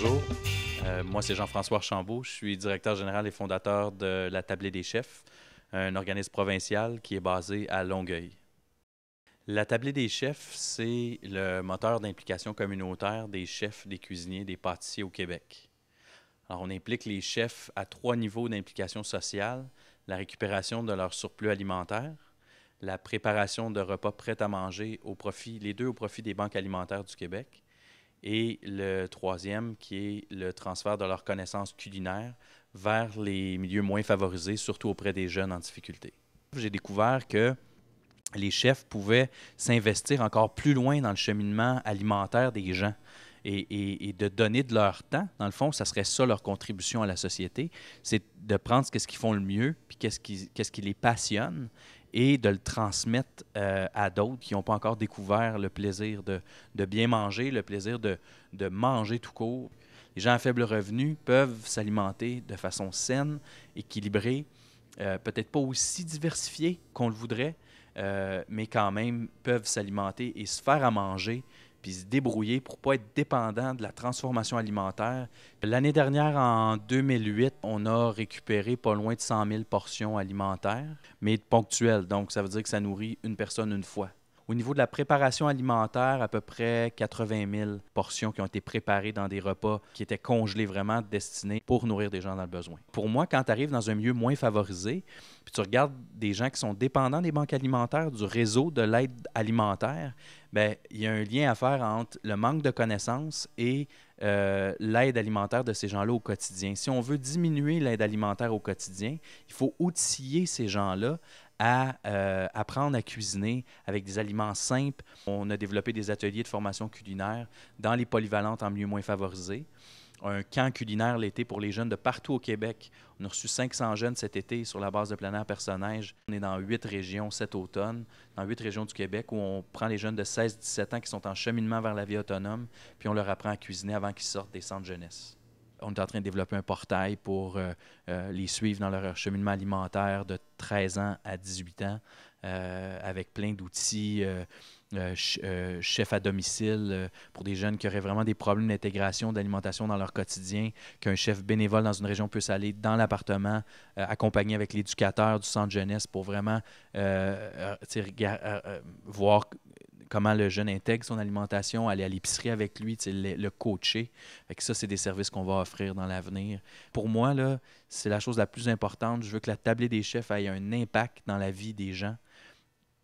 Bonjour, moi c'est Jean-François Archambault, je suis directeur général et fondateur de la Tablée des chefs, un organisme provincial qui est basé à Longueuil. La Tablée des chefs, c'est le moteur d'implication communautaire des chefs, des cuisiniers, des pâtissiers au Québec. Alors, on implique les chefs à 3 niveaux d'implication sociale: la récupération de leur surplus alimentaire, la préparation de repas prêts à manger les deux au profit des banques alimentaires du Québec, et le troisième qui est le transfert de leurs connaissances culinaires vers les milieux moins favorisés, surtout auprès des jeunes en difficulté. J'ai découvert que les chefs pouvaient s'investir encore plus loin dans le cheminement alimentaire des gens et de donner de leur temps. Dans le fond, ça serait ça leur contribution à la société, c'est de prendre ce qu'ils font le mieux, puis qu'est-ce qui les passionne, et de le transmettre à d'autres qui n'ont pas encore découvert le plaisir de bien manger, le plaisir de manger tout court. Les gens à faible revenu peuvent s'alimenter de façon saine, équilibrée, peut-être pas aussi diversifiée qu'on le voudrait, mais quand même peuvent s'alimenter et se faire à manger, puis se débrouiller pour ne pas être dépendant de la transformation alimentaire. L'année dernière, en 2008, on a récupéré pas loin de 100 000 portions alimentaires, mais ponctuelles, donc ça veut dire que ça nourrit une personne une fois. Au niveau de la préparation alimentaire, à peu près 80 000 portions qui ont été préparées dans des repas qui étaient congelés, vraiment destinés pour nourrir des gens dans le besoin. Pour moi, quand tu arrives dans un milieu moins favorisé, puis tu regardes des gens qui sont dépendants des banques alimentaires, du réseau de l'aide alimentaire, bien, il y a un lien à faire entre le manque de connaissances et l'aide alimentaire de ces gens-là au quotidien. Si on veut diminuer l'aide alimentaire au quotidien, il faut outiller ces gens-là à apprendre à cuisiner avec des aliments simples. On a développé des ateliers de formation culinaire dans les polyvalentes en milieu moins favorisé. Un camp culinaire l'été pour les jeunes de partout au Québec. On a reçu 500 jeunes cet été sur la base de plein air Personnage. On est dans 8 régions cet automne, dans 8 régions du Québec, où on prend les jeunes de 16-17 ans qui sont en cheminement vers la vie autonome, puis on leur apprend à cuisiner avant qu'ils sortent des centres jeunesse. On est en train de développer un portail pour les suivre dans leur cheminement alimentaire de 13 ans à 18 ans, avec plein d'outils, chef à domicile, pour des jeunes qui auraient vraiment des problèmes d'intégration, d'alimentation dans leur quotidien, qu'un chef bénévole dans une région puisse aller dans l'appartement, accompagné avec l'éducateur du centre jeunesse pour vraiment voir comment le jeune intègre son alimentation, aller à l'épicerie avec lui, le coacher. Fait que ça, c'est des services qu'on va offrir dans l'avenir. Pour moi, là, c'est la chose la plus importante. Je veux que la tablée des chefs ait un impact dans la vie des gens,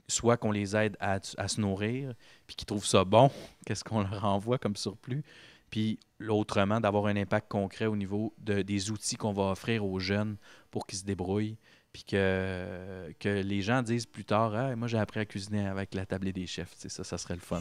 soit qu'on les aide à se nourrir, puis qu'ils trouvent ça bon, qu'est-ce qu'on leur envoie comme surplus, puis autrement, d'avoir un impact concret au niveau des outils qu'on va offrir aux jeunes pour qu'ils se débrouillent, puis que les gens disent plus tard « Ah, moi j'ai appris à cuisiner avec la tablée des chefs ». Ça serait le fun.